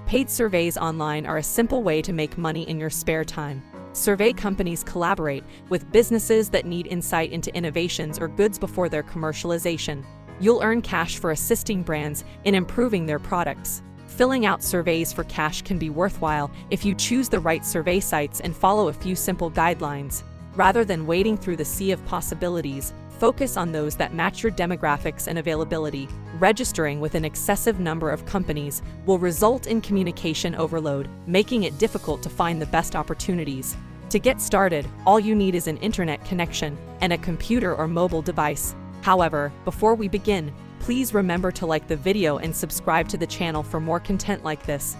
Paid surveys online are a simple way to make money in your spare time. Survey companies collaborate with businesses that need insight into innovations or goods before their commercialization. You'll earn cash for assisting brands in improving their products. Filling out surveys for cash can be worthwhile if you choose the right survey sites and follow a few simple guidelines. Rather than wading through the sea of possibilities, focus on those that match your demographics and availability. Registering with an excessive number of companies will result in communication overload, making it difficult to find the best opportunities. To get started, all you need is an internet connection and a computer or mobile device. However, before we begin, please remember to like the video and subscribe to the channel for more content like this.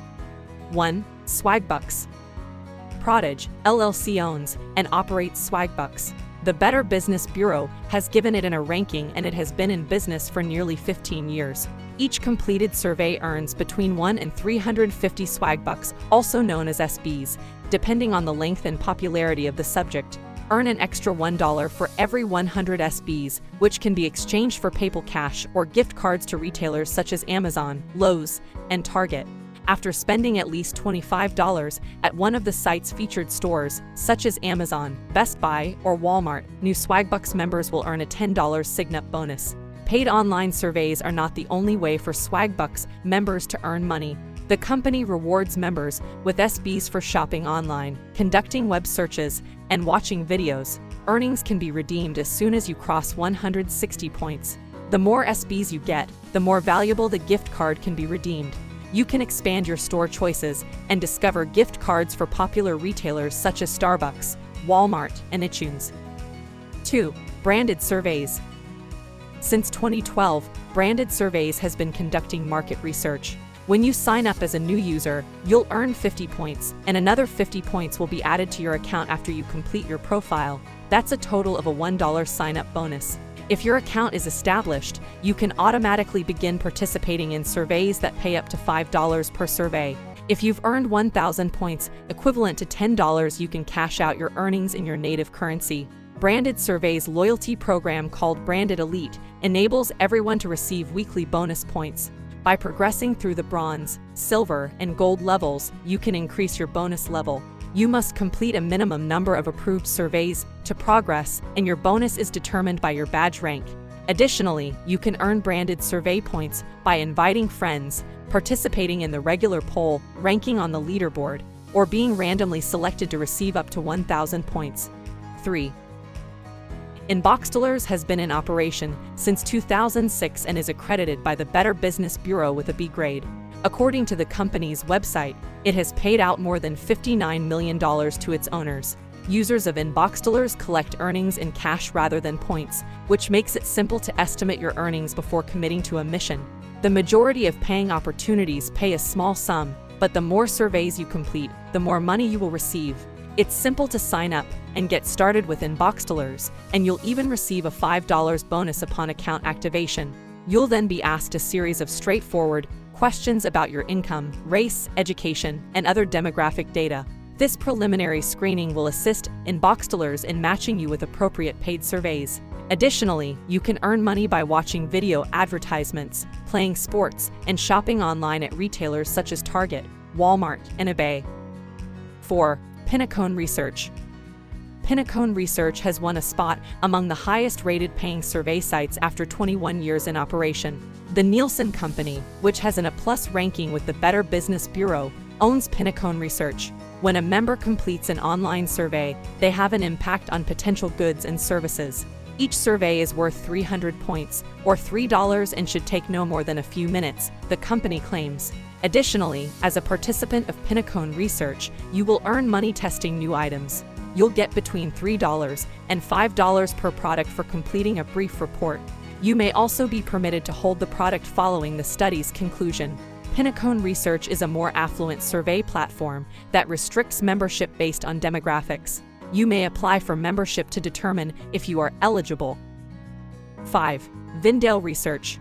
1. Swagbucks. Prodige, LLC owns and operates Swagbucks. The Better Business Bureau has given it a ranking, and it has been in business for nearly 15 years. Each completed survey earns between 1 and 350 Swagbucks, also known as SBs, depending on the length and popularity of the subject. Earn an extra $1 for every 100 SBs, which can be exchanged for PayPal cash or gift cards to retailers such as Amazon, Lowe's, and Target. After spending at least $25 at one of the site's featured stores, such as Amazon, Best Buy, or Walmart, new Swagbucks members will earn a $10 sign-up bonus. Paid online surveys are not the only way for Swagbucks members to earn money. The company rewards members with SBs for shopping online, conducting web searches, and watching videos. Earnings can be redeemed as soon as you cross 160 points. The more SBs you get, the more valuable the gift card can be redeemed. You can expand your store choices and discover gift cards for popular retailers such as Starbucks, Walmart, and iTunes. 2. Branded surveys. Since 2012, Branded Surveys has been conducting market research. When you sign up as a new user, you'll earn 50 points, and another 50 points will be added to your account after you complete your profile. That's a total of a $1 sign-up bonus. If your account is established, you can automatically begin participating in surveys that pay up to $5 per survey. If you've earned 1,000 points, equivalent to $10, you can cash out your earnings in your native currency. Branded Surveys' loyalty program called Branded Elite enables everyone to receive weekly bonus points. By progressing through the bronze, silver, and gold levels, you can increase your bonus level. You must complete a minimum number of approved surveys to progress, and your bonus is determined by your badge rank. Additionally, you can earn branded survey points by inviting friends, participating in the regular poll, ranking on the leaderboard, or being randomly selected to receive up to 1,000 points. 3. Inboxdollars has been in operation since 2006 and is accredited by the Better Business Bureau with a B grade. According to the company's website, it has paid out more than $59 million to its owners. Users of Inboxdollars collect earnings in cash rather than points, which makes it simple to estimate your earnings before committing to a mission. The majority of paying opportunities pay a small sum, but the more surveys you complete, the more money you will receive. It's simple to sign up and get started with Inboxdollars, and you'll even receive a $5 bonus upon account activation. You'll then be asked a series of straightforward questions about your income, race, education, and other demographic data. This preliminary screening will assist Inboxdollars in matching you with appropriate paid surveys. Additionally, you can earn money by watching video advertisements, playing sports, and shopping online at retailers such as Target, Walmart, and eBay. 4. Pinnacle Research. Pinnacle Research has won a spot among the highest-rated paying survey sites after 21 years in operation. The Nielsen Company, which has an A+ ranking with the Better Business Bureau, owns Pinnacle Research. When a member completes an online survey, they have an impact on potential goods and services. Each survey is worth 300 points, or $3, and should take no more than a few minutes, the company claims. Additionally, as a participant of Pinnacle Research, you will earn money testing new items. You'll get between $3 and $5 per product for completing a brief report. You may also be permitted to hold the product following the study's conclusion. Pinnacle Research is a more affluent survey platform that restricts membership based on demographics. You may apply for membership to determine if you are eligible. 5. Vindale Research.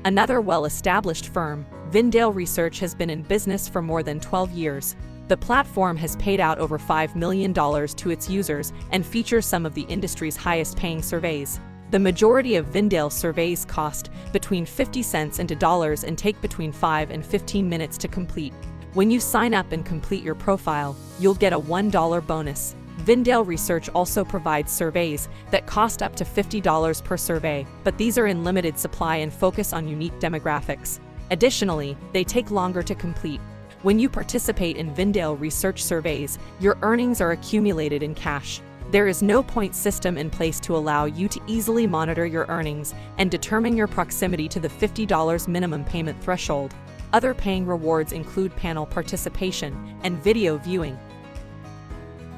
Another well-established firm, Vindale Research has been in business for more than 12 years. The platform has paid out over $5 million to its users and features some of the industry's highest-paying surveys. The majority of Vindale surveys cost between 50 cents and $1 and take between 5 and 15 minutes to complete. When you sign up and complete your profile, you'll get a $1 bonus. Vindale Research also provides surveys that cost up to $50 per survey, but these are in limited supply and focus on unique demographics. Additionally, they take longer to complete. When you participate in Vindale Research surveys, your earnings are accumulated in cash. There is no point system in place to allow you to easily monitor your earnings and determine your proximity to the $50 minimum payment threshold. Other paying rewards include panel participation and video viewing.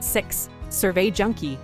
6. Survey Junkie.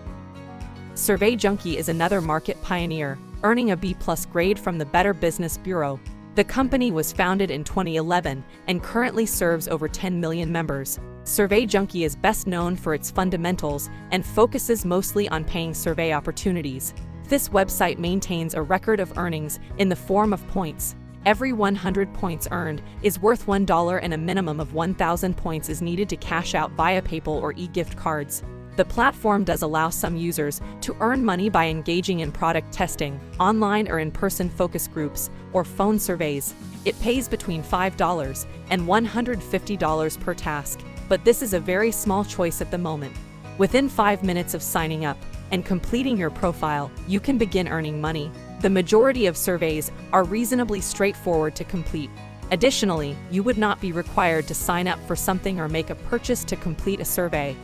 Survey Junkie is another market pioneer, earning a B+ grade from the Better Business Bureau. The company was founded in 2011 and currently serves over 10 million members. Survey Junkie is best known for its fundamentals and focuses mostly on paying survey opportunities. This website maintains a record of earnings in the form of points. Every 100 points earned is worth $1 and a minimum of 1,000 points is needed to cash out via PayPal or e-gift cards. The platform does allow some users to earn money by engaging in product testing, online or in-person focus groups, or phone surveys. It pays between $5 and $150 per task, but this is a very small choice at the moment. Within 5 minutes of signing up and completing your profile, you can begin earning money. The majority of surveys are reasonably straightforward to complete. Additionally, you would not be required to sign up for something or make a purchase to complete a survey.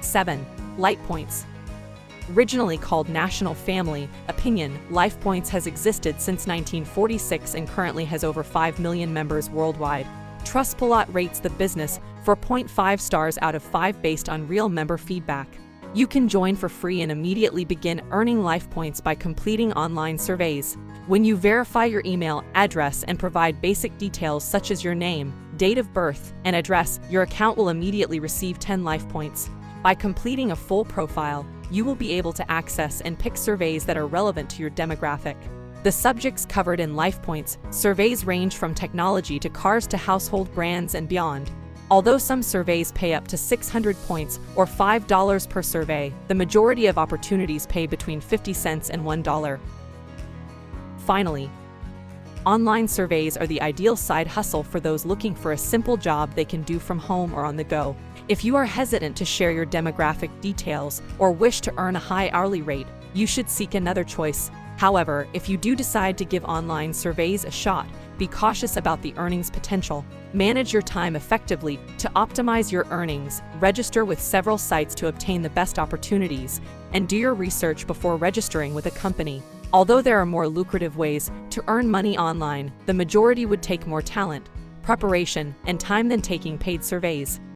7. LifePoints. Originally called National Family Opinion, LifePoints has existed since 1946 and currently has over 5 million members worldwide. Trustpilot rates the business 4.5 stars out of 5 based on real member feedback. You can join for free and immediately begin earning LifePoints by completing online surveys. When you verify your email address and provide basic details such as your name, date of birth, and address, your account will immediately receive 10 LifePoints. By completing a full profile, you will be able to access and pick surveys that are relevant to your demographic. The subjects covered in LifePoints surveys range from technology to cars to household brands and beyond. Although some surveys pay up to 600 points or $5 per survey, the majority of opportunities pay between 50 cents and $1. Finally, online surveys are the ideal side hustle for those looking for a simple job they can do from home or on the go. If you are hesitant to share your demographic details or wish to earn a high hourly rate, you should seek another choice. However, if you do decide to give online surveys a shot, be cautious about the earnings potential. Manage your time effectively to optimize your earnings, register with several sites to obtain the best opportunities, and do your research before registering with a company. Although there are more lucrative ways to earn money online, the majority would take more talent, preparation, and time than taking paid surveys.